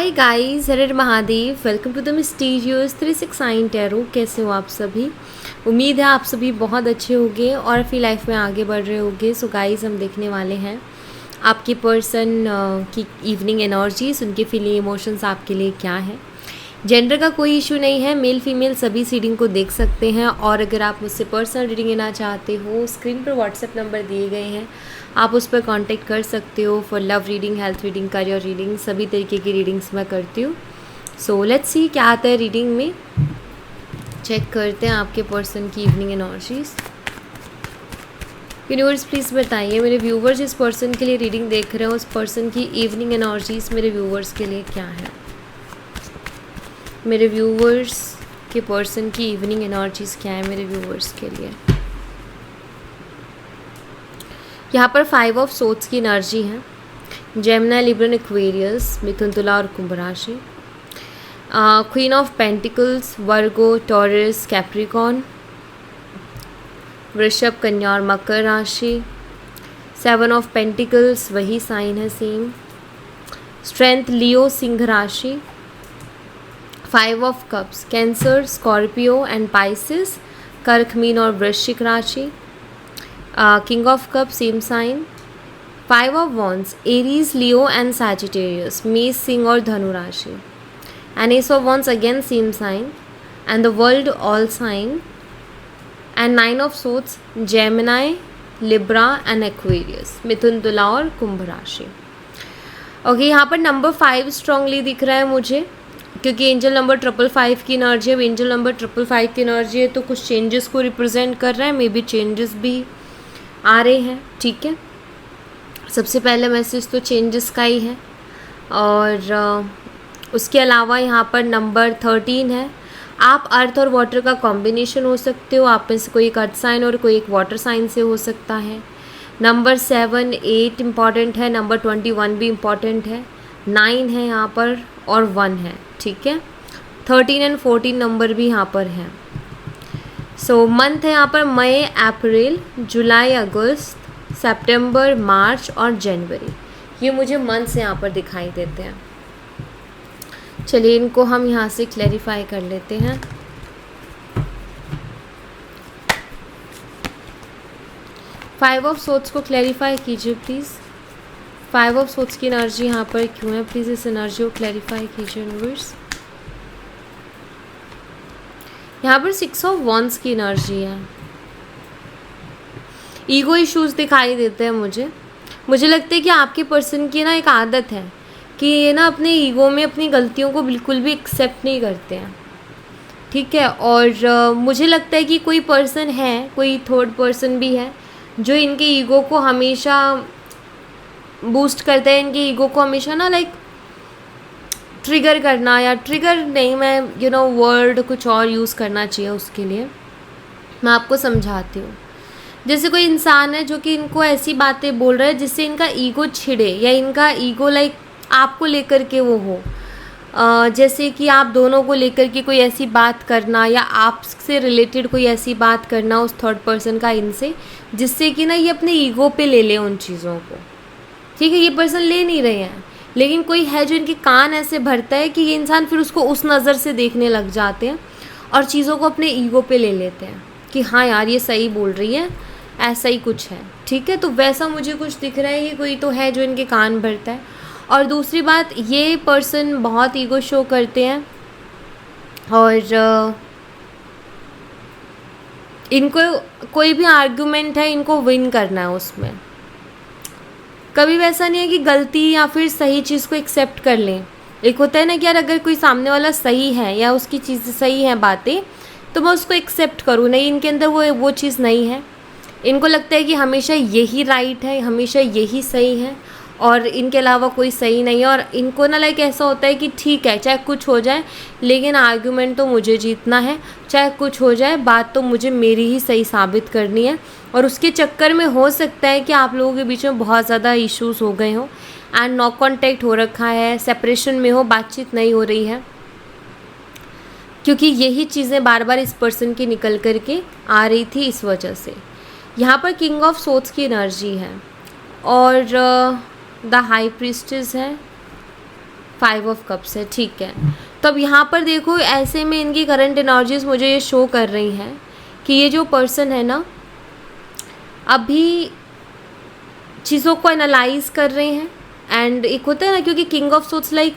हाय guys, हर Mahadev. Welcome to the mysterious 369 tarot. कैसे हो आप सभी? उम्मीद है आप सभी बहुत अच्छे होंगे और अपनी लाइफ में आगे बढ़ रहे होंगे। सो गाइस, हम देखने वाले हैं आपकी पर्सन की इवनिंग एनर्जीज, उनके फीलिंग इमोशंस आपके लिए क्या है। जेंडर का कोई इशू नहीं है, मेल फीमेल सभी रीडिंग को देख सकते हैं। और अगर आप मुझसे पर्सनल रीडिंग लेना चाहते हो, स्क्रीन पर व्हाट्सएप नंबर दिए गए हैं, आप उस पर कांटेक्ट कर सकते हो for love reading, health reading, career reading, सभी तरीके की रीडिंग्स मैं करती हूँ। सो लेट्स सी क्या आता है रीडिंग में। चेक करते हैं आपके पर्सन की इवनिंग एनर्जीज। यूनिवर्स प्लीज़ बताइए मेरे व्यूवर्स जिस पर्सन के लिए रीडिंग देख रहे हैं उस पर्सन की इवनिंग एनर्जीज मेरे व्यूवर्स के लिए क्या है। मेरे व्यूवर्स के पर्सन की इवनिंग एनर्जीज क्या है मेरे व्यूवर्स के लिए। यहाँ पर 5 ऑफ सोर्ड्स की एनर्जी है। जेमिनी, लिब्रा, एक्वेरियस, मिथुन, तुला और कुंभ राशि। Queen of pentacles, Virgo, Taurus, Capricorn, वृषभ, कन्या और मकर राशि। 7 ऑफ पेंटिकल्स वही साइन है सेम। स्ट्रेंथ, लियो, सिंह राशि। 5 of cups, Cancer, Scorpio and Pisces, कर्क, मीन और वृश्चिक राशि। King of cup same sign. 5 of wands, Aries, Leo and Sagittarius, मेष, सिंह और धनु राशि। And S of wands again same sign and the world all sign. And 9 of swords, Gemini, Libra and Aquarius, मिथुन, तुला और कुंभ राशि। ओके, यहाँ पर नंबर 5 स्ट्रांगली दिख रहा है मुझे, क्योंकि एंजल नंबर 555 की एनर्जी है। एंजल नंबर 555 की एनर्जी है तो कुछ चेंजेस को रिप्रेजेंट कर रहा है। मे बी चेंजेस भी आ रहे हैं, ठीक है। सबसे पहले मैसेज तो चेंजेस का ही है। और उसके अलावा यहाँ पर नंबर 13 है। आप अर्थ और वाटर का कॉम्बिनेशन हो सकते हो। आप में से कोई एक अर्थ साइन और कोई एक वाटर साइन से हो सकता है। नंबर 7, 8 इम्पॉर्टेंट है। नंबर 21 भी इम्पॉर्टेंट है। 9 है यहाँ पर और 1 है, ठीक है। 13 एंड 14 नंबर भी यहाँ पर हैं। सो मंथ है यहाँ पर मई, अप्रैल, जुलाई, अगस्त, सितंबर, मार्च और जनवरी। ये मुझे मंथ्स यहाँ पर दिखाई देते हैं। चलिए इनको हम यहाँ से क्लैरिफाई कर लेते हैं। फाइव ऑफ सोर्ड्स को क्लैरिफाई कीजिए प्लीज़। 5 ऑफ सोर्ड्स की एनर्जी यहाँ पर क्यों है, प्लीज़ इस एनर्जी को क्लैरिफाई कीजिए यूनिवर्स। यहाँ पर 6 ऑफ वॉन्ड्स की एनर्जी है। ईगो इश्यूज दिखाई देते हैं मुझे लगता है कि आपके पर्सन की ना एक आदत है कि ये ना अपने ईगो में अपनी गलतियों को बिल्कुल भी एक्सेप्ट नहीं करते हैं, ठीक है। और मुझे लगता है कि कोई पर्सन है, कोई थर्ड पर्सन भी है जो इनके ईगो को हमेशा बूस्ट करता है। इनके ईगो को हमेशा ना लाइक ट्रिगर करना, या ट्रिगर नहीं, मैं वर्ड कुछ और यूज़ करना चाहिए उसके लिए। मैं आपको समझाती हूँ। जैसे कोई इंसान है जो कि इनको ऐसी बातें बोल रहा है जिससे इनका ईगो छिड़े, या इनका ईगो लाइक आपको लेकर के वो हो। जैसे कि आप दोनों को लेकर के कोई ऐसी बात करना, या आपसे रिलेटेड कोई ऐसी बात करना उस थर्ड पर्सन का इनसे, जिससे कि ना ये अपने ईगो पे ले ले उन चीज़ों को, ठीक है। ये पर्सन ले नहीं रहे हैं, लेकिन कोई है जो इनके कान ऐसे भरता है कि ये इंसान फिर उसको उस नज़र से देखने लग जाते हैं और चीज़ों को अपने ईगो पे ले लेते हैं कि हाँ यार ये सही बोल रही है, ऐसा ही कुछ है, ठीक है। तो वैसा मुझे कुछ दिख रहा है, ये कोई तो है जो इनके कान भरता है। और दूसरी बात, ये पर्सन बहुत ईगो शो करते हैं और इनको कोई भी आर्गुमेंट है इनको विन करना है उसमें। कभी वैसा नहीं है कि गलती या फिर सही चीज़ को एक्सेप्ट कर लें। एक होता है ना कि यार अगर कोई सामने वाला सही है या उसकी चीज़ सही है बातें, तो मैं उसको एक्सेप्ट करूँ। नहीं, इनके अंदर वो चीज़ नहीं है। इनको लगता है कि हमेशा यही राइट है, हमेशा यही सही है और इनके अलावा कोई सही नहीं है। और इनको ना लाइक ऐसा होता है कि ठीक है चाहे कुछ हो जाए, लेकिन आर्गुमेंट तो मुझे जीतना है, चाहे कुछ हो जाए, बात तो मुझे मेरी ही सही साबित करनी है। और उसके चक्कर में हो सकता है कि आप लोगों के बीच में बहुत ज़्यादा इश्यूज़ हो गए हों एंड नो कॉन्टैक्ट हो रखा है, सेपरेशन में हो, बातचीत नहीं हो रही है, क्योंकि यही चीज़ें बार बार इस पर्सन की निकल कर के आ रही थी इस वजह से। यहाँ पर किंग ऑफ सोर्ड्स की एनर्जी है और द हाई प्रीस्टेस है। 5 ऑफ कप्स है, ठीक है। तो अब यहाँ पर देखो, ऐसे में इनकी करंट एनर्जीज मुझे ये शो कर रही हैं कि ये जो पर्सन है ना, अभी चीज़ों को एनालाइज कर रहे हैं। एंड एक होता है ना, क्योंकि किंग ऑफ सोट्स लाइक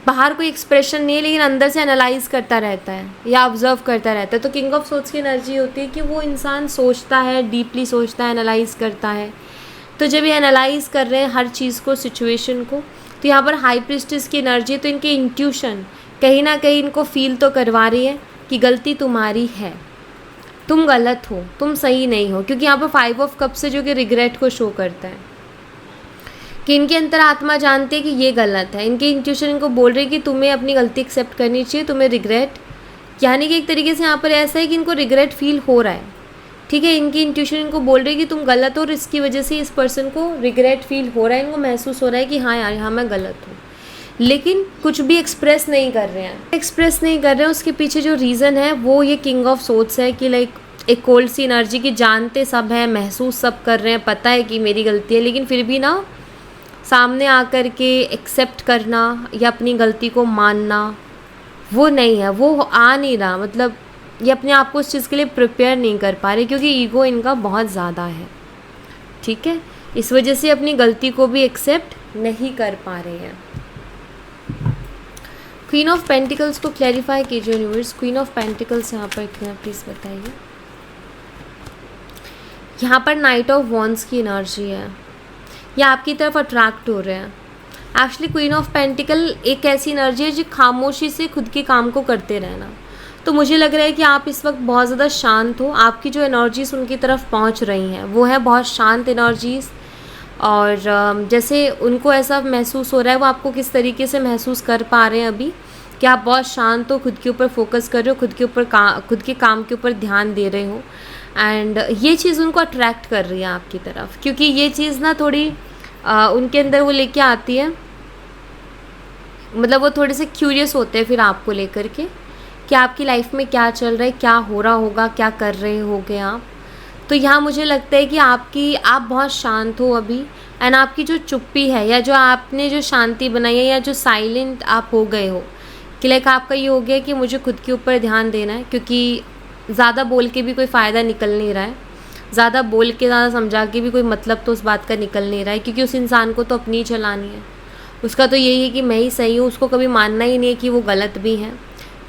बाहर कोई एक्सप्रेशन नहीं है लेकिन अंदर से एनालाइज करता रहता है या ऑब्जर्व करता रहता है। तो किंग ऑफ सोट्स की एनर्जी होती है कि वो इंसान सोचता है, डीपली सोचता है, एनालाइज करता है। तो जब ये एनालाइज कर रहे हैं हर चीज़ को, सिचुएशन को, तो यहाँ पर हाई प्रीस्टेस की एनर्जी, तो इनकी इंट्यूशन कहीं ना कहीं इनको फील तो करवा रही है कि गलती तुम्हारी है, तुम गलत हो, तुम सही नहीं हो। क्योंकि यहाँ पर 5 ऑफ कप से जो कि रिग्रेट को शो करता है कि इनके अंतर आत्मा जानती है कि ये गलत है। इनकी इंट्यूशन इनको बोल रही है कि तुम्हें अपनी गलती एक्सेप्ट करनी चाहिए, तुम्हें रिग्रेट, यानी कि एक तरीके से यहाँ पर ऐसा है कि इनको रिग्रेट फील हो रहा है, ठीक है। इनकी इंट्यूशन इनको बोल रही है कि तुम गलत हो और इसकी वजह से इस पर्सन को रिग्रेट फील हो रहा है, इनको महसूस हो रहा है कि हाँ यार, हाँ मैं गलत हूँ, लेकिन कुछ भी एक्सप्रेस नहीं कर रहे हैं। उसके पीछे जो रीज़न है वो ये किंग ऑफ सोट्स है कि लाइक एक कोल्ड सी एनर्जी की, जानते सब हैं, महसूस सब कर रहे हैं, पता है कि मेरी गलती है, लेकिन फिर भी ना सामने आकर के एक्सेप्ट करना या अपनी गलती को मानना वो नहीं है, वो आ नहीं रहा। मतलब ये अपने आप को उस चीज़ के लिए प्रिपेयर नहीं कर पा रहे क्योंकि ईगो इनका बहुत ज़्यादा है, ठीक है। इस वजह से अपनी गलती को भी एक्सेप्ट नहीं कर पा रहे हैं। क्वीन ऑफ पेंटिकल्स को क्लैरिफाई कीजिए यूनिवर्स। क्वीन ऑफ पेंटिकल्स यहाँ पर क्या, प्लीज़ बताइए। यहाँ पर नाइट ऑफ वॉन्ड्स की एनर्जी है, ये आपकी तरफ अट्रैक्ट हो रहे हैं। एक्चुअली क्वीन ऑफ पेंटिकल एक ऐसी एनर्जी है जो खामोशी से खुद के काम को करते रहना। तो मुझे लग रहा है कि आप इस वक्त बहुत ज़्यादा शांत हो, आपकी जो एनर्जीज़ उनकी तरफ पहुंच रही हैं वो है बहुत शांत एनर्जीज़। और जैसे उनको ऐसा महसूस हो रहा है, वो आपको किस तरीके से महसूस कर पा रहे हैं अभी कि आप बहुत शांत हो, खुद के ऊपर फोकस कर रहे हो, खुद के काम के ऊपर ध्यान दे रहे हो। एंड ये चीज़ उनको अट्रैक्ट कर रही है आपकी तरफ, क्योंकि ये चीज़ ना थोड़ी उनके अंदर वो लेके आती है, मतलब वो थोड़े से क्यूरियस होते हैं फिर आपको लेकर के कि आपकी लाइफ में क्या चल रहा है, क्या हो रहा होगा, क्या कर रहे होगे आप। तो यहाँ मुझे लगता है कि आप बहुत शांत हो अभी। एंड आपकी जो चुप्पी है या जो आपने जो शांति बनाई है या जो साइलेंट आप हो गए हो कि लाइक आपका ये हो गया कि मुझे खुद के ऊपर ध्यान देना है, क्योंकि ज़्यादा बोल के भी कोई फ़ायदा निकल नहीं रहा है, ज़्यादा बोल के, ज़्यादा समझा के भी कोई मतलब तो उस बात का निकल नहीं रहा है, क्योंकि उस इंसान को तो अपनी ही चलानी है। उसका तो यही है कि मैं ही सही हूँ, उसको कभी मानना ही नहीं है कि वो गलत भी हैं।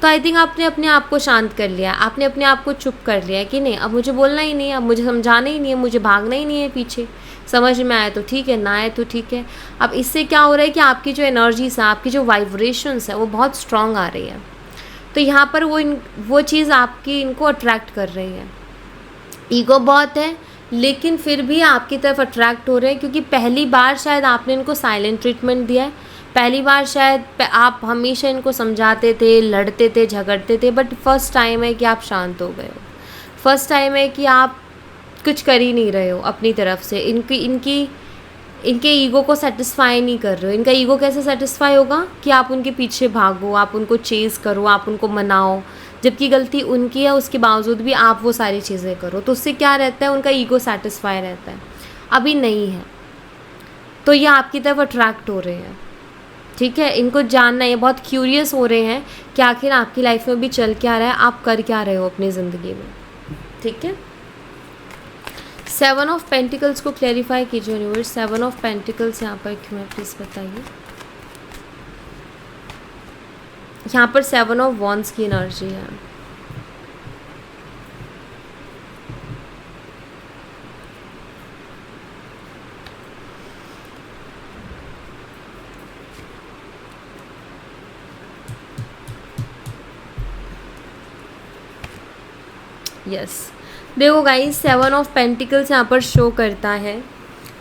तो आई थिंक आपने अपने आप को शांत कर लिया, आपने अपने आप को चुप कर लिया कि नहीं अब मुझे बोलना ही नहीं है, अब मुझे समझाना ही नहीं है, मुझे भागना ही नहीं है पीछे, समझ में आए तो ठीक है, ना आए तो ठीक है। अब इससे क्या हो रहा है कि आपकी जो एनर्जीज है, आपकी जो वाइब्रेशंस है वो बहुत स्ट्रॉन्ग आ रही है। तो यहाँ पर वो चीज़ आपकी इनको अट्रैक्ट कर रही है। ईगो बहुत है लेकिन फिर भी आपकी तरफ अट्रैक्ट हो रहे हैं, क्योंकि पहली बार शायद आपने इनको साइलेंट ट्रीटमेंट दिया है, पहली बार शायद आप हमेशा इनको समझाते थे, लड़ते थे, झगड़ते थे, बट फर्स्ट टाइम है कि आप शांत हो गए हो। फर्स्ट टाइम है कि आप कुछ कर ही नहीं रहे हो अपनी तरफ से, इनके ईगो को सेटिस्फाई नहीं कर रहे हो। इनका ईगो कैसे सेटिस्फाई होगा कि आप उनके पीछे भागो, आप उनको चेज़ करो, आप उनको मनाओ, जबकि गलती उनकी है उसके बावजूद भी आप वो सारी चीज़ें करो। तो उससे क्या रहता है, उनका ईगो सेटिस्फाई रहता है। अभी नहीं है तो ये आपकी तरफ अट्रैक्ट हो रहे हैं, ठीक है। इनको जानना है, बहुत क्यूरियस हो रहे हैं कि आखिर आपकी लाइफ में भी चल क्या रहा है, आप कर क्या रहे हो अपनी ज़िंदगी में, ठीक है। 7 ऑफ पेंटिकल्स को क्लैरिफाई कीजिए यूनिवर्स। 7 ऑफ पेंटिकल्स यहाँ पर क्यों है, प्लीज़ बताइए। यहाँ पर 7 ऑफ वॉन्ड्स की एनर्जी है। यस देखो गाइस, 7 ऑफ पेंटिकल्स यहाँ पर शो करता है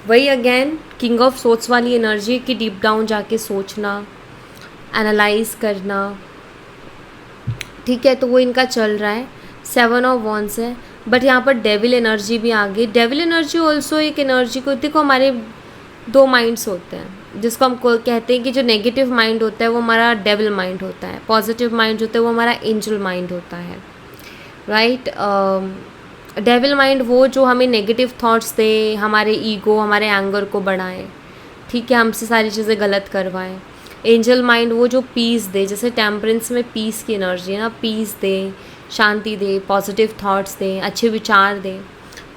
वही अगेन किंग ऑफ सोट्स वाली एनर्जी की, डीप डाउन जाके सोचना, एनालाइज करना, ठीक है। तो वो इनका चल रहा है। 7 ऑफ वॉन्ड्स है, बट यहाँ पर डेविल एनर्जी भी आ गई। डेविल एनर्जी ऑल्सो एक एनर्जी को, देखो हमारे 2 माइंड्स होते हैं, जिसको हम कहते हैं कि जो नेगेटिव माइंड होता है वो हमारा डेविल माइंड होता है, पॉजिटिव माइंड होता है वो हमारा एंजल माइंड होता है, राइट। डेविल माइंड वो जो हमें नेगेटिव थॉट्स दे, हमारे ईगो, हमारे एंगर को बढ़ाए, ठीक है, हमसे सारी चीज़ें गलत करवाएं। एंजल माइंड वो जो पीस दे, जैसे टेम्परेंस में पीस की एनर्जी है ना, पीस दे, शांति दे, पॉजिटिव थॉट्स दे, अच्छे विचार दे,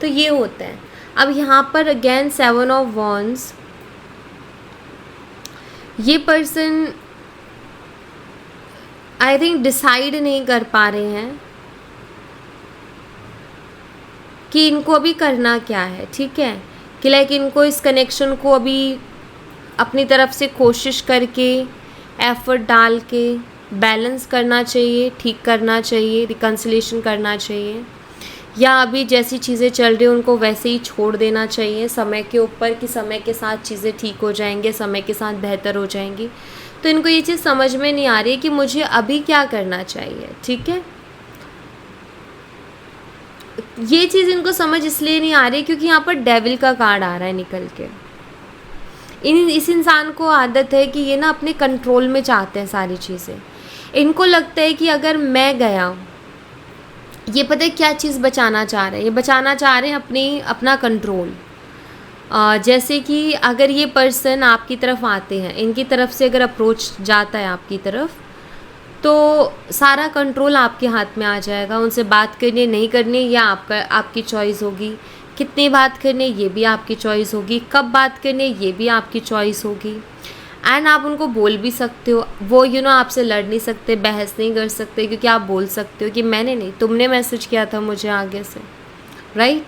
तो ये होता है। अब यहाँ पर अगेन 7 ऑफ वॉन्ड्स, ये पर्सन आई थिंक डिसाइड नहीं कर पा रहे हैं कि इनको अभी करना क्या है, ठीक है, कि लाइक इनको इस कनेक्शन को अभी अपनी तरफ से कोशिश करके, एफर्ट डाल के बैलेंस करना चाहिए, ठीक करना चाहिए, रिकन्सिलेशन करना चाहिए, या अभी जैसी चीज़ें चल रही हैं उनको वैसे ही छोड़ देना चाहिए समय के ऊपर, कि समय के साथ चीज़ें ठीक हो जाएंगे, समय के साथ बेहतर हो जाएंगी। तो इनको ये चीज़ समझ में नहीं आ रही है कि मुझे अभी क्या करना चाहिए, ठीक है। ये चीज़ इनको समझ इसलिए नहीं आ रही क्योंकि यहाँ पर डेविल का कार्ड आ रहा है निकल के। इस इंसान को आदत है कि ये ना अपने कंट्रोल में चाहते हैं सारी चीज़ें। इनको लगता है कि अगर मैं गया, ये पता है क्या चीज़ बचाना चाह रहे हैं, ये बचाना चाह रहे हैं अपना कंट्रोल। जैसे कि अगर ये पर्सन आपकी तरफ आते हैं, इनकी तरफ से अगर अप्रोच जाता है आपकी तरफ, तो सारा कंट्रोल आपके हाथ में आ जाएगा। उनसे बात करनी नहीं करनी या आपकी चॉइस होगी, कितनी बात करनी ये भी आपकी चॉइस होगी, कब बात करनी ये भी आपकी चॉइस होगी। एंड आप उनको बोल भी सकते हो, वो आपसे लड़ नहीं सकते, बहस नहीं कर सकते, क्योंकि आप बोल सकते हो कि मैंने नहीं, तुमने मैसेज किया था मुझे आगे से, राइट।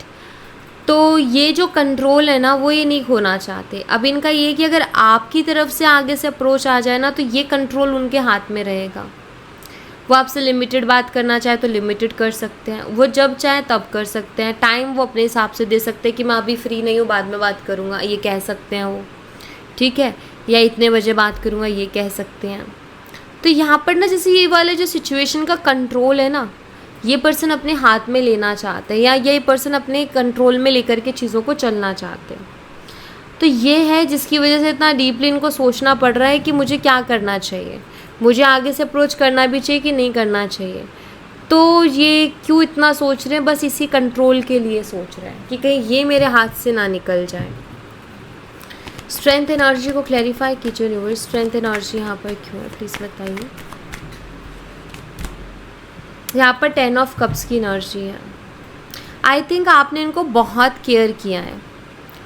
तो ये जो कंट्रोल है ना, वो ये नहीं खोना चाहते। अब इनका ये कि अगर आपकी तरफ से आगे से अप्रोच आ जाए ना, तो ये कंट्रोल उनके हाथ में रहेगा। वो आपसे लिमिटेड बात करना चाहे तो लिमिटेड कर सकते हैं, वो जब चाहे तब कर सकते हैं। टाइम वो अपने हिसाब से दे सकते हैं कि मैं अभी फ्री नहीं हूँ, बाद में बात करूँगा, ये कह सकते हैं वो, ठीक है, या इतने बजे बात करूँगा, ये कह सकते हैं। तो यहाँ पर ना जैसे ये वाले जो सिचुएशन का कंट्रोल है ना, ये पर्सन अपने हाथ में लेना चाहते हैं, या ये पर्सन अपने कंट्रोल में लेकर के चीज़ों को चलना चाहते हैं। तो ये है जिसकी वजह से इतना डीपली इनको सोचना पड़ रहा है कि मुझे क्या करना चाहिए, मुझे आगे से अप्रोच करना भी चाहिए कि नहीं करना चाहिए। तो ये क्यों इतना सोच रहे हैं, बस इसी कंट्रोल के लिए सोच रहे हैं कि कहीं ये मेरे हाथ से ना निकल जाए। स्ट्रेंथ एनर्जी को क्लैरिफाई कीजिए यूनिवर्स, स्ट्रेंथ एनर्जी यहाँ पर क्यों है प्लीज़ बताइए। यहाँ पर 10 ऑफ कप्स की एनर्जी है। आई थिंक आपने इनको बहुत केयर किया है।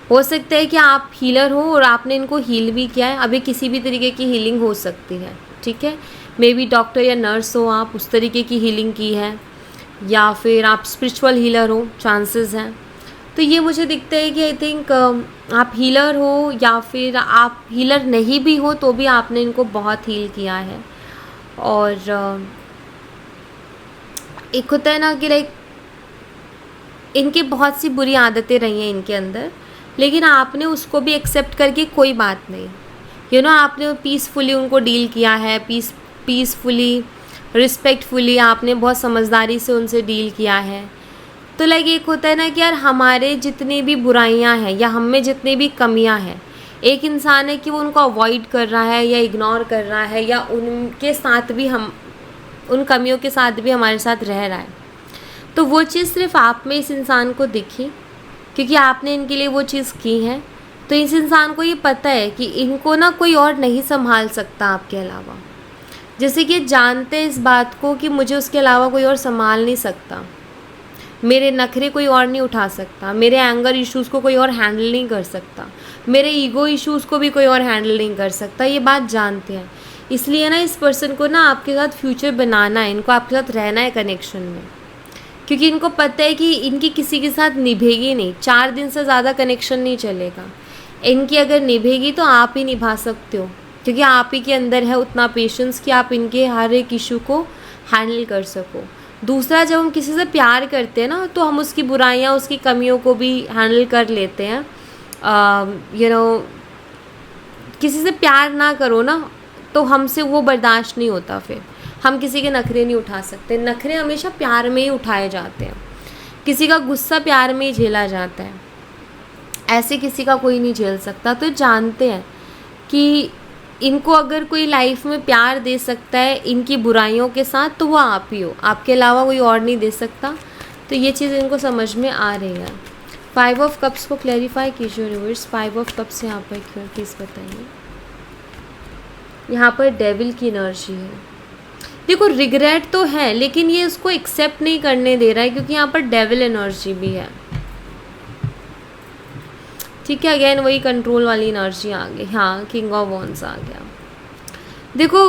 हो सकता है कि आप हीलर हो और आपने इनको हील भी किया है। अभी किसी भी तरीके की हीलिंग हो सकती है, ठीक है, मे बी डॉक्टर या नर्स हो, आप उस तरीके की हीलिंग की है, या फिर आप स्पिरिचुअल हीलर हो, चांसेस हैं। तो ये मुझे दिखता है कि आई थिंक आप हीलर हो, या फिर आप हीलर नहीं भी हो तो भी आपने इनको बहुत हील किया है। और एक होता है ना कि लाइक इनकी बहुत सी बुरी आदतें रही हैं इनके अंदर, लेकिन आपने उसको भी एक्सेप्ट करके कोई बात नहीं, आपने पीसफुली उनको डील किया है, पीसफुली, रिस्पेक्टफुली आपने बहुत समझदारी से उनसे डील किया है। तो लाइक एक होता है ना कि यार हमारे जितनी भी बुराइयां हैं या हम में जितनी भी कमियां हैं, एक इंसान है कि वो उनको अवॉइड कर रहा है या इग्नोर कर रहा है, या उनके साथ भी हम उन कमियों के साथ भी हमारे साथ रह रहा है। तो वो चीज़ सिर्फ आप में इस इंसान को दिखी क्योंकि आपने इनके लिए वो चीज़ की है। तो इस इंसान को ये पता है कि इनको ना कोई और नहीं संभाल सकता आपके अलावा। जैसे कि जानते हैं इस बात को कि मुझे उसके अलावा कोई और संभाल नहीं सकता, मेरे नखरे कोई और नहीं उठा सकता, मेरे एंगर इश्यूज़ को कोई और हैंडल नहीं कर सकता, मेरे ईगो इश्यूज़ को भी कोई और हैंडल नहीं कर सकता। ये बात जानते हैं। इसलिए ना इस पर्सन को ना आपके साथ फ्यूचर बनाना है, इनको आपके साथ रहना है कनेक्शन में, क्योंकि इनको पता है कि इनकी किसी के साथ निभेगी नहीं, 4 दिन से ज़्यादा कनेक्शन नहीं चलेगा। इनकी अगर निभेगी तो आप ही निभा सकते हो, क्योंकि आप ही के अंदर है उतना पेशेंस कि आप इनके हर एक इशू को हैंडल कर सको। दूसरा, जब हम किसी से प्यार करते हैं ना, तो हम उसकी बुराइयाँ, उसकी कमियों को भी हैंडल कर लेते हैं। किसी से प्यार ना करो ना तो हमसे वो बर्दाश्त नहीं होता, फिर हम किसी के नखरे नहीं उठा सकते। नखरे हमेशा प्यार में ही उठाए जाते हैं, किसी का गुस्सा प्यार में ही झेला जाता है, ऐसे किसी का कोई नहीं झेल सकता। तो जानते हैं कि इनको अगर कोई लाइफ में प्यार दे सकता है इनकी बुराइयों के साथ तो वो आप ही हो, आपके अलावा कोई और नहीं दे सकता। तो ये चीज़ इनको समझ में आ रही है। 5 ऑफ कप्स को क्लैरिफाई कीजिए रिवर्स, 5 ऑफ कप्स यहाँ पर क्यों प्लीज़ बताइए। यहाँ पर डेविल की एनर्जी है। देखो रिग्रेट तो है लेकिन ये उसको एक्सेप्ट नहीं करने दे रहा है क्योंकि यहाँ पर डेविल एनर्जी भी है। ठीक है, अगेन वही कंट्रोल वाली एनर्जी आ गई। हाँ, किंग ऑफ वॉन्ड्स आ गया। देखो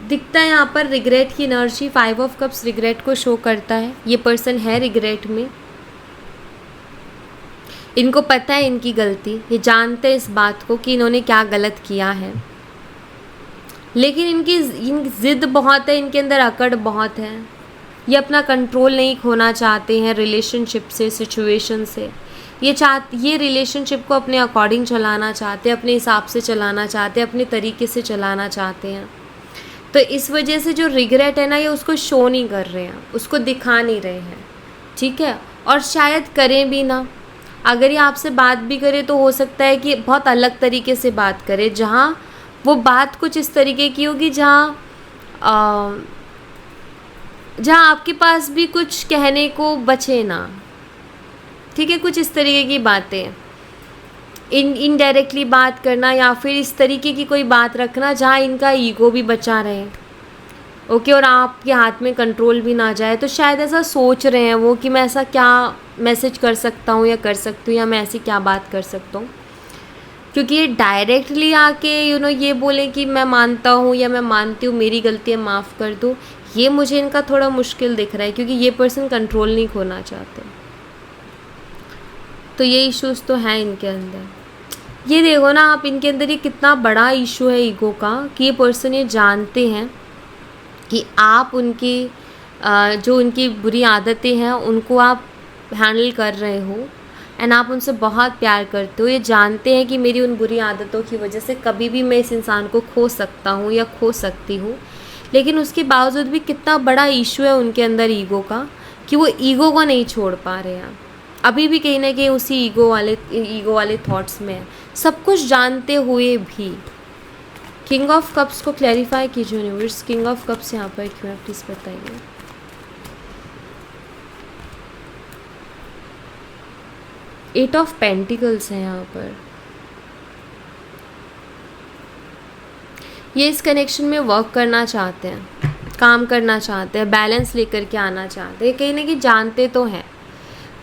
दिखता है यहाँ पर रिग्रेट की एनर्जी, 5 ऑफ कप्स रिग्रेट को शो करता है। ये पर्सन है रिग्रेट में, इनको पता है इनकी गलती, ये जानते हैं इस बात को कि इन्होंने क्या गलत किया है, लेकिन इनकी ज़िद बहुत है, इनके अंदर अकड़ बहुत है। ये अपना कंट्रोल नहीं खोना चाहते हैं रिलेशनशिप से, सिचुएशन से। ये रिलेशनशिप को अपने अकॉर्डिंग चलाना चाहते हैं, अपने हिसाब से चलाना चाहते हैं, अपने तरीके से चलाना चाहते हैं। तो इस वजह से जो रिग्रेट है ना, ये उसको शो नहीं कर रहे हैं, उसको दिखा नहीं रहे हैं। ठीक है, और शायद करें भी ना। अगर ये आपसे बात भी करे तो हो सकता है कि बहुत अलग तरीके से बात करे, जहाँ वो बात कुछ इस तरीके की होगी जहाँ आपके पास भी कुछ कहने को बचे ना। ठीक है, कुछ इस तरीके की बातें, इनडायरेक्टली बात करना या फिर इस तरीके की कोई बात रखना जहाँ इनका ईगो भी बचा रहे। ओके, और आपके हाथ में कंट्रोल भी ना जाए। तो शायद ऐसा सोच रहे हैं वो कि मैं ऐसा क्या मैसेज कर सकता हूँ या कर सकती हूँ, या मैं ऐसी क्या बात कर सकता हूँ। क्योंकि ये डायरेक्टली आके ये बोले कि मैं मानता हूँ या मैं मानती हूँ, मेरी गलती है, माफ़ कर दो, ये मुझे इनका थोड़ा मुश्किल दिख रहा है क्योंकि ये पर्सन कंट्रोल नहीं खोना चाहते। तो ये इश्यूज़ तो हैं इनके अंदर। ये देखो ना आप, इनके अंदर ये कितना बड़ा इशू है ईगो का, कि ये पर्सन ये जानते हैं कि आप उनकी जो उनकी बुरी आदतें हैं उनको आप हैंडल कर रहे हो एंड आप उनसे बहुत प्यार करते हो। ये जानते हैं कि मेरी उन बुरी आदतों की वजह से कभी भी मैं इस इंसान को खो सकता हूँ या खो सकती हूँ, लेकिन उसके बावजूद भी कितना बड़ा इशू है उनके अंदर ईगो का, कि वो ईगो को नहीं छोड़ पा रहे हैं। अभी भी कहीं ना कहीं उसी ईगो वाले थॉट्स में है, सब कुछ जानते हुए भी। किंग ऑफ कप्स को क्लैरिफाई कीजिए यूनिवर्स, किंग ऑफ कप्स यहाँ पर क्यों है, प्लीज़ बताइए। एट ऑफ पेंटिकल्स है यहाँ पर। ये इस कनेक्शन में वर्क करना चाहते हैं, काम करना चाहते हैं, बैलेंस लेकर के आना चाहते हैं। कहीं ना कहीं जानते तो हैं।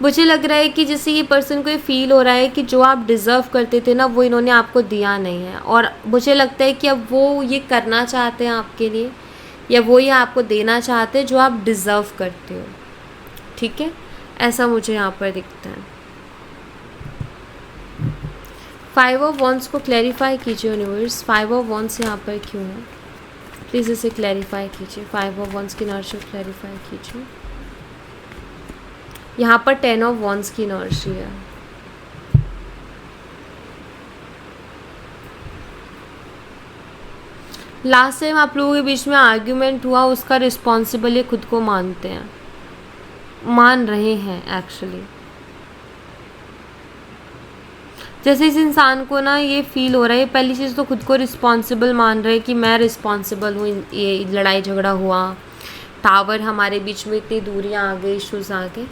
मुझे लग रहा है कि जैसे ये पर्सन को ये फील हो रहा है कि जो आप डिज़र्व करते थे ना, वो इन्होंने आपको दिया नहीं है, और मुझे लगता है कि अब वो ये करना चाहते हैं आपके लिए, या वो ये आपको देना चाहते हैं जो आप डिज़र्व करते हो। ठीक है, ऐसा मुझे यहाँ पर दिखता है। 5 ऑफ वॉन्ड्स को क्लैरिफाई कीजिए यूनिवर्स, 5 ऑफ वॉन्ड्स यहाँ पर क्यों है, प्लीज़ इसे क्लैरिफाई कीजिए। 5 ऑफ वॉन्ड्स की एनर्जी को क्लैरिफाई कीजिए। यहाँ पर 10 ऑफ वॉन्ड्स की एनर्जी है। लास्ट टाइम आप लोगों के बीच में आर्ग्यूमेंट हुआ, उसका रिस्पॉन्सिबल ये खुद को मानते हैं, मान रहे हैं एक्चुअली। जैसे इस इंसान को ना ये फील हो रहा है, पहली चीज़ तो खुद को रिस्पॉन्सिबल मान रहे हैं कि मैं रिस्पॉन्सिबल हूँ, ये लड़ाई झगड़ा हुआ, टावर हमारे बीच में इतनी दूरियाँ आ गई, इश्यूज़ आ गए,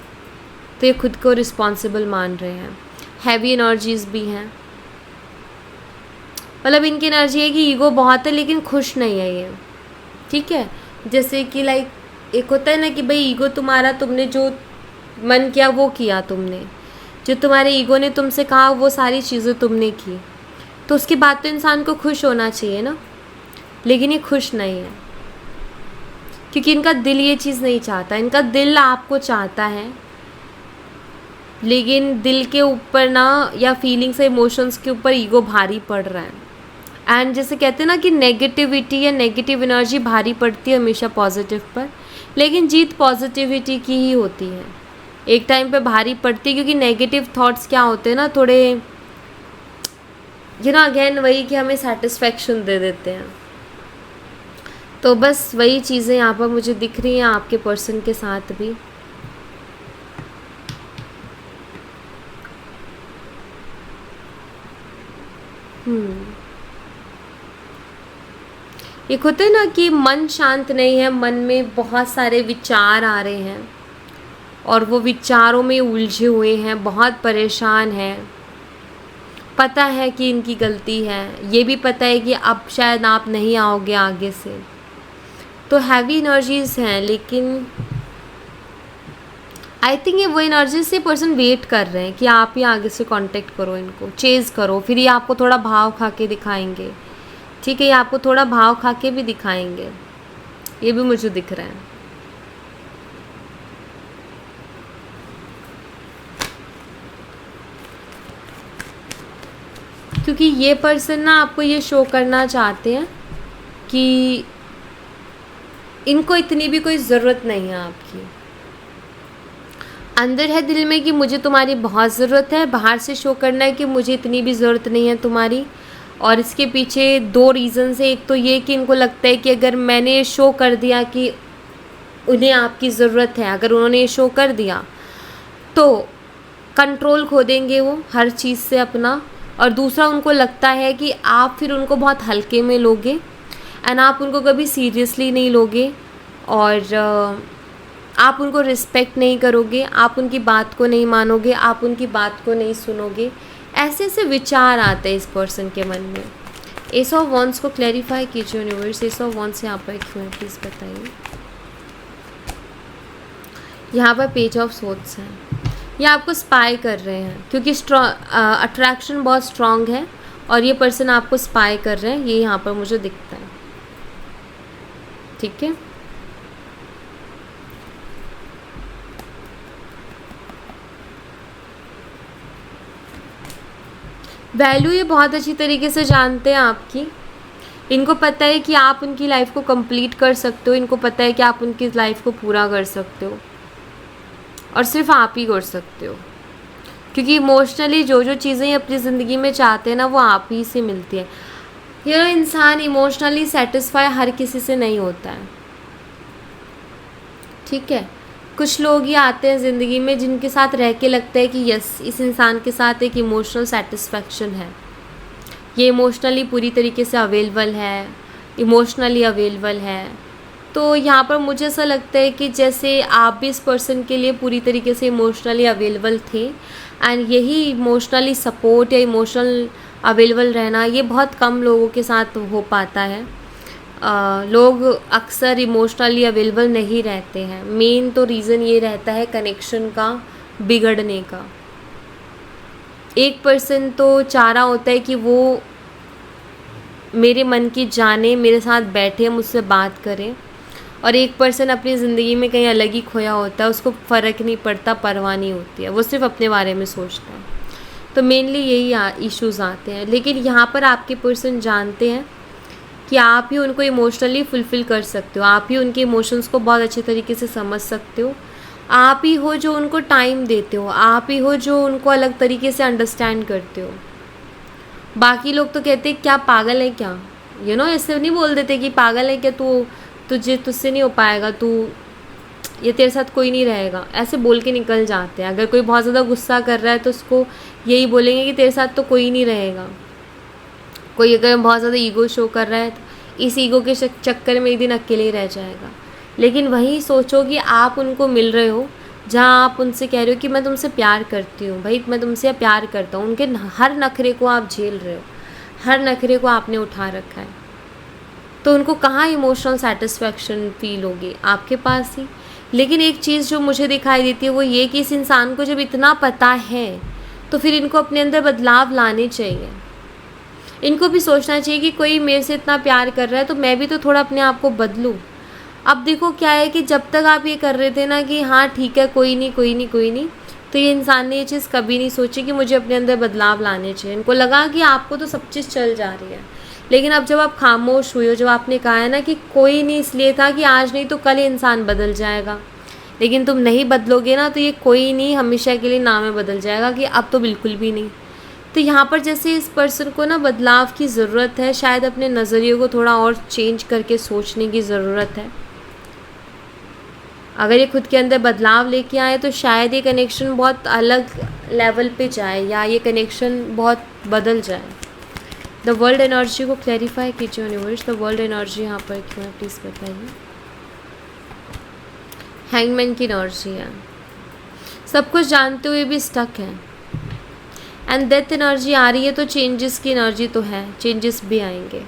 तो ये खुद को रिस्पॉन्सिबल मान रहे हैं। हैवी एनर्जीज भी हैं, मतलब इनकी एनर्जी है कि ईगो बहुत है लेकिन खुश नहीं है ये। ठीक है, जैसे कि लाइक एक होता है ना कि भाई ईगो तुम्हारा, तुमने जो मन किया वो किया, तुमने जो तुम्हारे ईगो ने तुमसे कहा वो सारी चीज़ें तुमने की, तो उसके बाद तो इंसान को खुश होना चाहिए ना, लेकिन ये खुश नहीं है क्योंकि इनका दिल ये चीज़ नहीं चाहता। इनका दिल आपको चाहता है, लेकिन दिल के ऊपर ना, या फीलिंग्स, इमोशंस के ऊपर ईगो भारी पड़ रहा है। एंड जैसे कहते हैं ना कि नेगेटिविटी या नेगेटिव एनर्जी भारी पड़ती है हमेशा पॉजिटिव पर, लेकिन जीत पॉजिटिविटी की ही होती है। एक टाइम पे भारी पड़ती है क्योंकि नेगेटिव थॉट्स क्या होते हैं ना, थोड़े अगेन वही कि हमें सेटिस्फेक्शन दे देते हैं। तो बस वही चीज़ें यहाँ पर मुझे दिख रही हैं आपके पर्सन के साथ भी। एक होता है ना कि मन शांत नहीं है, मन में बहुत सारे विचार आ रहे हैं और वो विचारों में उलझे हुए हैं, बहुत परेशान हैं, पता है कि इनकी गलती है, ये भी पता है कि अब शायद आप नहीं आओगे आगे से। तो हैवी एनर्जीज़ हैं, लेकिन आई थिंक ये वो एनर्जी से पर्सन वेट कर रहे हैं कि आप ही आगे से कांटेक्ट करो, इनको चेज़ करो, फिर ये आपको थोड़ा भाव खा के दिखाएंगे। ठीक है, ये आपको थोड़ा भाव खा के भी दिखाएंगे, ये भी मुझे दिख रहा है। क्योंकि ये पर्सन ना आपको ये शो करना चाहते हैं कि इनको इतनी भी कोई ज़रूरत नहीं है आपकी। अंदर है दिल में कि मुझे तुम्हारी बहुत ज़रूरत है, बाहर से शो करना है कि मुझे इतनी भी ज़रूरत नहीं है तुम्हारी। और इसके पीछे दो रीज़न्स है। एक तो ये कि इनको लगता है कि अगर मैंने शो कर दिया कि उन्हें आपकी ज़रूरत है, अगर उन्होंने ये शो कर दिया तो कंट्रोल खो देंगे वो हर चीज़ से अपना। और दूसरा, उनको लगता है कि आप फिर उनको बहुत हल्के में लोगे एंड आप उनको कभी सीरियसली नहीं लोगे, और आप उनको रिस्पेक्ट नहीं करोगे, आप उनकी बात को नहीं मानोगे, आप उनकी बात को नहीं सुनोगे। ऐसे ऐसे विचार आते हैं इस पर्सन के मन में। एस ऑफ वॉन्ड्स को क्लैरिफाई कीजिए यूनिवर्स। एस ऑफ वॉन्ड्स यहाँ पर क्यों है, प्लीज़ बताइए। यहाँ पर पेज ऑफ सोर्ड्स है। ये आपको स्पाई कर रहे हैं क्योंकि अट्रैक्शन बहुत स्ट्रॉन्ग है और ये पर्सन आपको स्पाई कर रहे हैं, ये यहाँ पर मुझे दिखता है। ठीक है, वैल्यू ये बहुत अच्छी तरीके से जानते हैं आपकी। इनको पता है कि आप उनकी लाइफ को कंप्लीट कर सकते हो, इनको पता है कि आप उनकी लाइफ को पूरा कर सकते हो और सिर्फ आप ही कर सकते हो, क्योंकि इमोशनली जो जो चीज़ें अपनी ज़िंदगी में चाहते हैं ना, वो आप ही से मिलती है। ये इंसान इमोशनली सेटिस्फाई हर किसी से नहीं होता है। ठीक है, कुछ लोग ही आते हैं ज़िंदगी में जिनके साथ रह के लगता है कि यस, इस इंसान के साथ एक इमोशनल सेटिस्फैक्शन है, ये इमोशनली पूरी तरीके से अवेलेबल है, इमोशनली अवेलेबल है। तो यहाँ पर मुझे ऐसा लगता है कि जैसे आप भी इस पर्सन के लिए पूरी तरीके से इमोशनली अवेलेबल थे, एंड यही इमोशनली सपोर्ट या इमोशनल अवेलेबल रहना ये बहुत कम लोगों के साथ हो पाता है। लोग अक्सर इमोशनली अवेलेबल नहीं रहते हैं। मेन तो रीज़न ये रहता है कनेक्शन का बिगड़ने का। एक पर्सन तो चाह रहा होता है कि वो मेरे मन की जाने, मेरे साथ बैठे, मुझसे बात करें, और एक पर्सन अपनी ज़िंदगी में कहीं अलग ही खोया होता है, उसको फ़र्क नहीं पड़ता, परवाह नहीं होती है, वो सिर्फ अपने बारे में सोचता है। तो मेनली यही इश्यूज़ आते हैं। लेकिन यहाँ पर आपके पर्सन जानते हैं कि आप ही उनको इमोशनली फुलफ़िल कर सकते हो, आप ही उनके इमोशंस को बहुत अच्छे तरीके से समझ सकते हो, आप ही हो जो उनको टाइम देते हो, आप ही हो जो उनको अलग तरीके से अंडरस्टैंड करते हो। बाकी लोग तो कहते हैं क्या पागल है क्या, ऐसे नहीं बोल देते कि पागल है क्या तू, तुझसे नहीं हो पाएगा, ये तेरे साथ कोई नहीं रहेगा, ऐसे बोल के निकल जाते हैं। अगर कोई बहुत ज़्यादा गुस्सा कर रहा है तो उसको यही बोलेंगे कि तेरे साथ तो कोई नहीं रहेगा। कोई अगर बहुत ज़्यादा ईगो शो कर रहा है तो इस ईगो के चक्कर में एक दिन अकेले ही रह जाएगा। लेकिन वही सोचो कि आप उनको मिल रहे हो जहाँ आप उनसे कह रहे हो कि मैं तुमसे प्यार करती हूँ, भाई मैं तुमसे प्यार करता हूँ, उनके हर नखरे को आप झेल रहे हो, हर नखरे को आपने उठा रखा है, तो उनको कहाँ इमोशनल सेटिस्फैक्शन फील होगी, आपके पास ही। लेकिन एक चीज़ जो मुझे दिखाई देती है वो ये कि इस इंसान को जब इतना पता है तो फिर इनको अपने अंदर बदलाव लाने चाहिए। इनको भी सोचना चाहिए कि कोई मेरे से इतना प्यार कर रहा है तो मैं भी तो थोड़ा अपने आप को बदलूँ। अब देखो क्या है कि जब तक आप ये कर रहे थे ना कि हाँ ठीक है, कोई नहीं कोई नहीं कोई नहीं, तो ये इंसान ने ये चीज़ कभी नहीं सोची कि मुझे अपने अंदर बदलाव लाने चाहिए। इनको लगा कि आपको तो सब चीज़ चल जा रही है। लेकिन अब जब आप खामोश हुए हो, जब आपने कहा है ना कि कोई नहीं इसलिए था कि आज नहीं तो कल इंसान बदल जाएगा, लेकिन तुम नहीं बदलोगे ना तो ये कोई नहीं हमेशा के लिए नाम में बदल जाएगा कि अब तो बिल्कुल भी नहीं। तो यहाँ पर जैसे इस पर्सन को ना बदलाव की ज़रूरत है, शायद अपने नज़रिए को थोड़ा और चेंज करके सोचने की ज़रूरत है। अगर ये खुद के अंदर बदलाव लेके आए तो शायद ये कनेक्शन बहुत अलग लेवल पे जाए या ये कनेक्शन बहुत बदल जाए। द वर्ल्ड एनर्जी को क्लैरिफाई कीजिए यूनिवर्स। द वर्ल्ड एनर्जी यहाँ पर क्यों है, प्लीज़ बताइए। हैंगमैन की एनर्जी है, सब कुछ जानते हुए भी स्टक है। एंड डेथ एनर्जी आ रही है तो चेंजेस की एनर्जी तो है, चेंजेस भी आएंगे।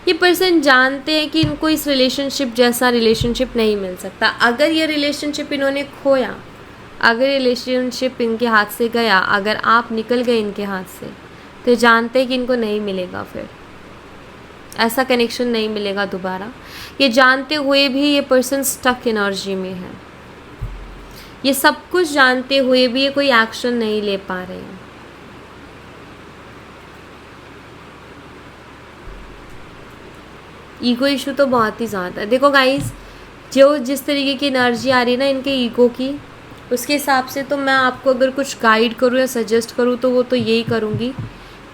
ये पर्सन जानते हैं कि इनको इस रिलेशनशिप जैसा रिलेशनशिप नहीं मिल सकता। अगर ये रिलेशनशिप इन्होंने खोया, अगर रिलेशनशिप इनके हाथ से गया, अगर आप निकल गए इनके हाथ से, तो जानते हैं कि इनको नहीं मिलेगा, फिर ऐसा कनेक्शन नहीं मिलेगा दोबारा। ये जानते हुए भी ये पर्सन स्टक एनर्जी में है। ये सब कुछ जानते हुए भी ये कोई एक्शन नहीं ले पा रहे हैं। ईगो इशू तो बहुत ही ज़्यादा है। देखो गाइस, जो जिस तरीके की एनर्जी आ रही है ना इनके ईगो की, उसके हिसाब से तो मैं आपको अगर कुछ गाइड करूँ या सजेस्ट करूँ तो वो तो यही करूँगी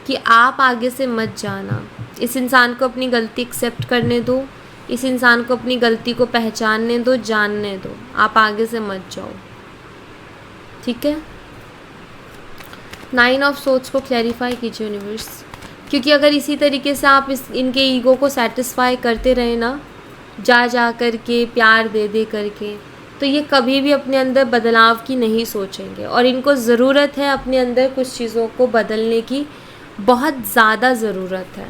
कि आप आगे से मत जाना। इस इंसान को अपनी गलती एक्सेप्ट करने दो, इस इंसान को अपनी गलती को पहचानने दो, जानने दो। आप आगे से मत जाओ, ठीक है। 9 ऑफ सोर्ड्स को क्लैरिफाई कीजिए यूनिवर्स, क्योंकि अगर इसी तरीके से आप इनके ईगो को सेटिस्फाई करते रहे ना, जा कर के, प्यार दे दे करके, तो ये कभी भी अपने अंदर बदलाव की नहीं सोचेंगे। और इनको ज़रूरत है अपने अंदर कुछ चीज़ों को बदलने की, बहुत ज़्यादा ज़रूरत है।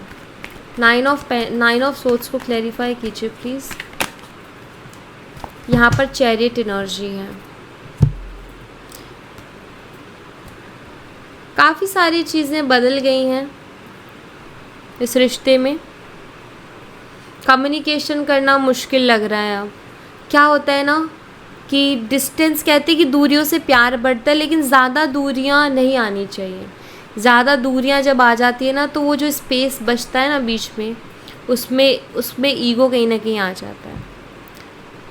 9 ऑफ सोर्ड्स को क्लैरिफाई कीजिए प्लीज़। यहाँ पर चैरियट एनर्जी है। काफ़ी सारी चीज़ें बदल गई हैं इस रिश्ते में। कम्युनिकेशन करना मुश्किल लग रहा है अब। क्या होता है ना कि डिस्टेंस, कहते हैं कि दूरियों से प्यार बढ़ता है, लेकिन ज़्यादा दूरियां नहीं आनी चाहिए। ज़्यादा दूरियां जब आ जाती है ना, तो वो जो स्पेस बचता है ना बीच में, उसमें ईगो कहीं ना कहीं आ जाता है।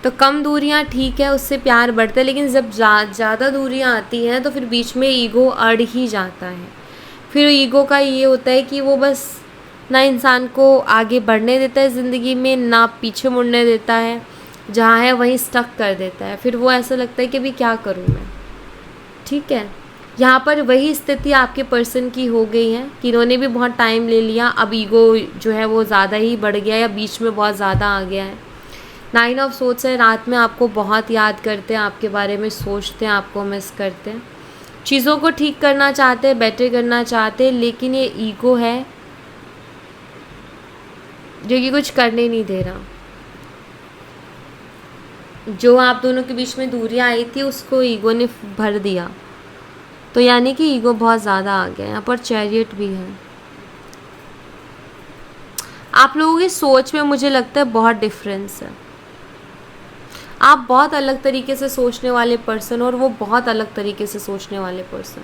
तो कम दूरियां ठीक है, उससे प्यार बढ़ता है, लेकिन जब ज़्यादा दूरियां आती हैं तो फिर बीच में ईगो अड़ ही जाता है। फिर ईगो का ये होता है कि वो बस ना इंसान को आगे बढ़ने देता है ज़िंदगी में, ना पीछे मुड़ने देता है, जहाँ है वहीं स्टक कर देता है। फिर वो ऐसा लगता है कि अभी क्या करूँ मैं, ठीक है। यहाँ पर वही स्थिति आपके पर्सन की हो गई है कि इन्होंने भी बहुत टाइम ले लिया, अब ईगो जो है वो ज़्यादा ही बढ़ गया या बीच में बहुत ज़्यादा आ गया है। 9 ऑफ सोर्ड्स है, रात में आपको बहुत याद करते हैं, आपके बारे में सोचते हैं, आपको मिस करते हैं, चीज़ों को ठीक करना चाहते हैं, बेटर करना चाहते हैं, लेकिन ये ईगो है जो कि कुछ करने नहीं दे रहा। जो आप दोनों के बीच में दूरियां आई थी उसको ईगो ने भर दिया, तो यानी कि ईगो बहुत ज़्यादा आ गया। यहाँ पर चैरियट भी है। आप लोगों की सोच में मुझे लगता है बहुत डिफरेंस है। आप बहुत अलग तरीके से सोचने वाले पर्सन और वो बहुत अलग तरीके से सोचने वाले पर्सन,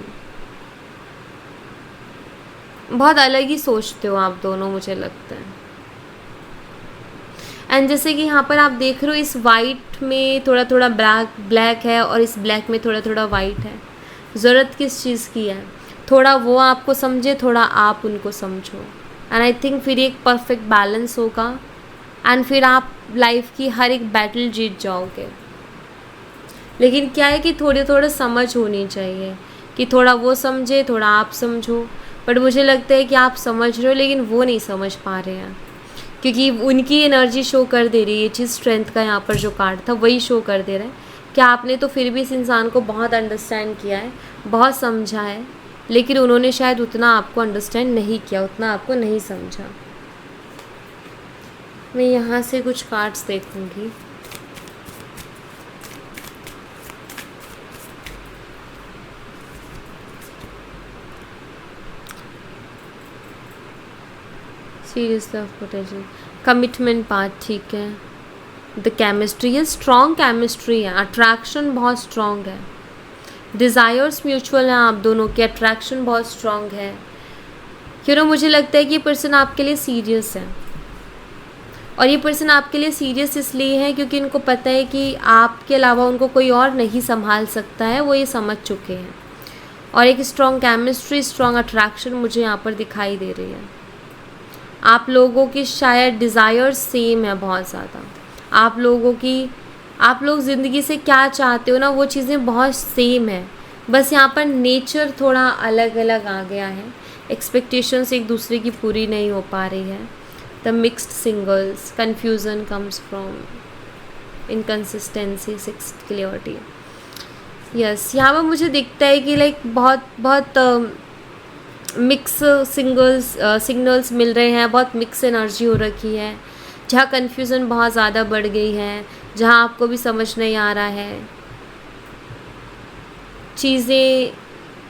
बहुत अलग ही सोचते हो आप दोनों, मुझे लगता है। एंड जैसे कि यहाँ पर आप देख रहे हो, इस वाइट में थोड़ा थोड़ा ब्लैक है और इस ब्लैक में थोड़ा थोड़ा वाइट है। ज़रूरत किस चीज़ की है? थोड़ा वो आपको समझे, थोड़ा आप उनको समझो, एंड आई थिंक फिर एक परफेक्ट बैलेंस होगा, एंड फिर आप लाइफ की हर एक बैटल जीत जाओगे। लेकिन क्या है कि थोड़े थोड़े समझ होनी चाहिए, कि थोड़ा वो समझे, थोड़ा आप समझो। बट मुझे लगता है कि आप समझ रहे हो लेकिन वो नहीं समझ पा रहे हैं, क्योंकि उनकी एनर्जी शो कर दे रही है। ये चीज़ स्ट्रेंथ का यहाँ पर जो कार्ड था वही शो कर दे रहा है कि आपने तो फिर भी इस इंसान को बहुत अंडरस्टैंड किया है, बहुत समझा है, लेकिन उन्होंने शायद उतना आपको अंडरस्टैंड नहीं किया, उतना आपको नहीं समझा। मैं यहाँ से कुछ कार्ड्स देखूँगी। Serious love potential, commitment part, ठीक है। द केमिस्ट्री, ये स्ट्रॉन्ग केमिस्ट्री है, अट्रैक्शन बहुत स्ट्रॉन्ग है, डिज़ायर्स म्यूचुअल हैं आप दोनों के, अट्रैक्शन बहुत स्ट्रॉन्ग है। मुझे लगता है कि ये पर्सन आपके लिए सीरियस है, और ये पर्सन आपके लिए सीरियस इसलिए है क्योंकि इनको पता है कि आपके अलावा उनको कोई और नहीं संभाल सकता है, वो ये समझ चुके हैं। और एक स्ट्रॉन्ग केमिस्ट्री, स्ट्रॉन्ग अट्रैक्शन मुझे यहाँ पर दिखाई दे रही है। आप लोगों की शायद डिज़ायर सेम है बहुत ज़्यादा, आप लोग ज़िंदगी से क्या चाहते हो ना, वो चीज़ें बहुत सेम है, बस यहाँ पर नेचर थोड़ा अलग अलग आ गया है। एक्सपेक्टेशंस एक दूसरे की पूरी नहीं हो पा रही है। The mixed singles, confusion comes from inconsistency, sixth clarity. Yes, यहाँ पर मुझे दिखता है कि लाइक बहुत बहुत मिक्स सिग्नल्स मिल रहे हैं, बहुत मिक्स एनर्जी हो रखी है, जहाँ कन्फ्यूज़न बहुत ज़्यादा बढ़ गई है, जहाँ आपको भी समझ नहीं आ रहा है, चीज़ें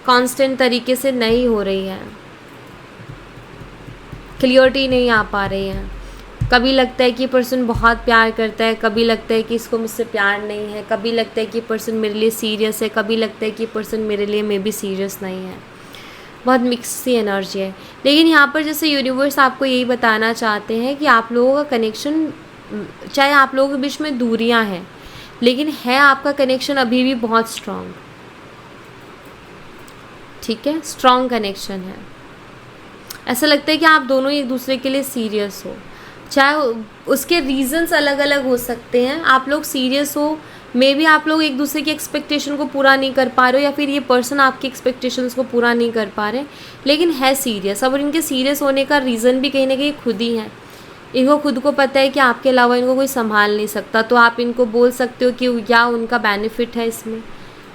कांस्टेंट तरीके से नहीं हो रही हैं, क्लियरिटी नहीं आ पा रही है। कभी लगता है कि पर्सन बहुत प्यार करता है, कभी लगता है कि इसको मुझसे प्यार नहीं है, कभी लगता है कि पर्सन मेरे लिए सीरियस है, कभी लगता है कि पर्सन मेरे लिए मे बी सीरियस नहीं है। बहुत मिक्स सी एनर्जी है। लेकिन यहाँ पर जैसे यूनिवर्स आपको यही बताना चाहते हैं कि आप लोगों का कनेक्शन, चाहे आप लोगों के बीच में दूरियाँ हैं, लेकिन है आपका कनेक्शन अभी भी बहुत स्ट्रॉन्ग। ठीक है, स्ट्रॉन्ग कनेक्शन है। ऐसा लगता है कि आप दोनों एक दूसरे के लिए सीरियस हो, चाहे उसके रीजंस अलग अलग हो सकते हैं। आप लोग सीरियस हो, मे बी आप लोग एक दूसरे की एक्सपेक्टेशन को पूरा नहीं कर पा रहे हो, या फिर ये पर्सन आपकी एक्सपेक्टेशंस को पूरा नहीं कर पा रहे, लेकिन है सीरियस। अब इनके सीरियस होने का रीज़न भी कहीं ना कहीं खुद ही है। इनको खुद को पता है कि आपके अलावा इनको कोई संभाल नहीं सकता, तो आप इनको बोल सकते हो कि क्या उनका बेनिफिट है इसमें।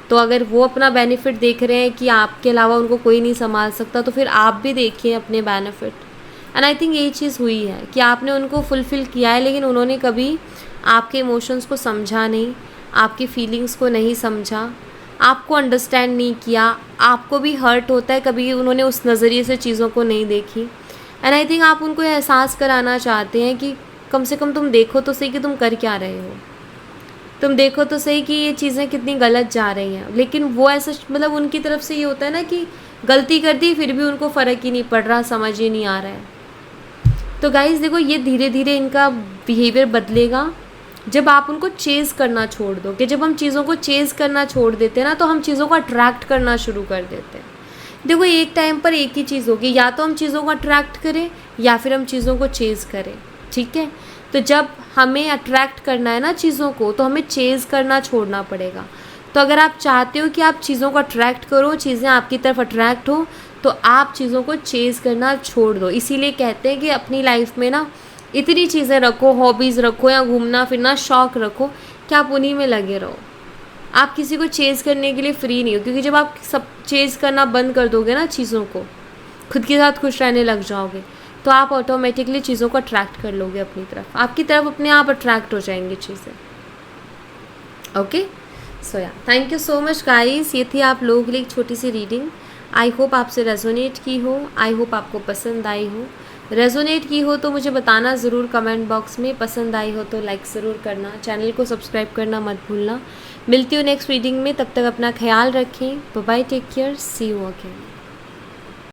तो अगर वो अपना बेनिफिट देख रहे हैं कि आपके अलावा उनको कोई नहीं संभाल सकता, तो फिर आप भी देखिए अपने बेनिफिट। एंड आई थिंक यही चीज़ हुई है कि आपने उनको फुलफ़िल किया है, लेकिन उन्होंने कभी आपके इमोशंस को समझा नहीं, आपकी फीलिंग्स को नहीं समझा, आपको अंडरस्टैंड नहीं किया। आपको भी हर्ट होता है, कभी उन्होंने उस नज़रिए से चीज़ों को नहीं देखी। एंड आई थिंक आप उनको एहसास कराना चाहते हैं कि कम से कम तुम देखो तो सही कि तुम कर क्या रहे हो, तुम देखो तो सही कि ये चीज़ें कितनी गलत जा रही हैं। लेकिन वो ऐसा, मतलब उनकी तरफ से ये होता है ना कि गलती कर दी फिर भी उनको फ़र्क ही नहीं पड़ रहा, समझ ही नहीं आ रहा है। तो गाइज़ देखो, ये धीरे धीरे इनका बिहेवियर बदलेगा जब आप उनको चेज़ करना छोड़ दो। कि जब हम चीज़ों को चेज़ करना छोड़ देते हैं ना, तो हम चीज़ों को अट्रैक्ट करना शुरू कर देते हैं। देखो, एक टाइम पर एक ही चीज़ होगी, या तो हम चीज़ों को अट्रैक्ट करें या फिर हम चीज़ों को चेज़ करें। ठीक है, तो जब हमें अट्रैक्ट करना है ना चीज़ों को, तो हमें चेज़ करना छोड़ना पड़ेगा। तो अगर आप चाहते हो कि आप चीज़ों को अट्रैक्ट करो, चीज़ें आपकी तरफ अट्रैक्ट हो, तो आप चीज़ों को चेज़ करना छोड़ दो। इसीलिए कहते हैं कि अपनी लाइफ में ना इतनी चीज़ें रखो, हॉबीज़ रखो या घूमना फिरना शौक़ रखो कि आप उन्हीं में लगे रहो। आप किसी को चेज़ करने के लिए फ्री नहीं हो, क्योंकि जब आप सब चेज़ करना बंद कर दोगे ना चीज़ों को, खुद के साथ खुश रहने लग जाओगे, तो आप ऑटोमेटिकली चीज़ों को अट्रैक्ट कर लोगे अपनी तरफ। आपकी तरफ अपने आप अट्रैक्ट हो जाएंगी चीज़ें। ओके, सो या thank you so much guys. ये थी आप लोगों के लिए एक छोटी सी रीडिंग। आई होप आपसे रेजोनेट की हो, आई होप आपको पसंद आई हो। रेजोनेट की हो तो मुझे बताना ज़रूर कमेंट बॉक्स में, पसंद आई हो तो लाइक ज़रूर करना, चैनल को सब्सक्राइब करना मत भूलना। मिलती हूँ नेक्स्ट रीडिंग में, तब तक अपना ख्याल रखें। Bye bye, take care, see you again.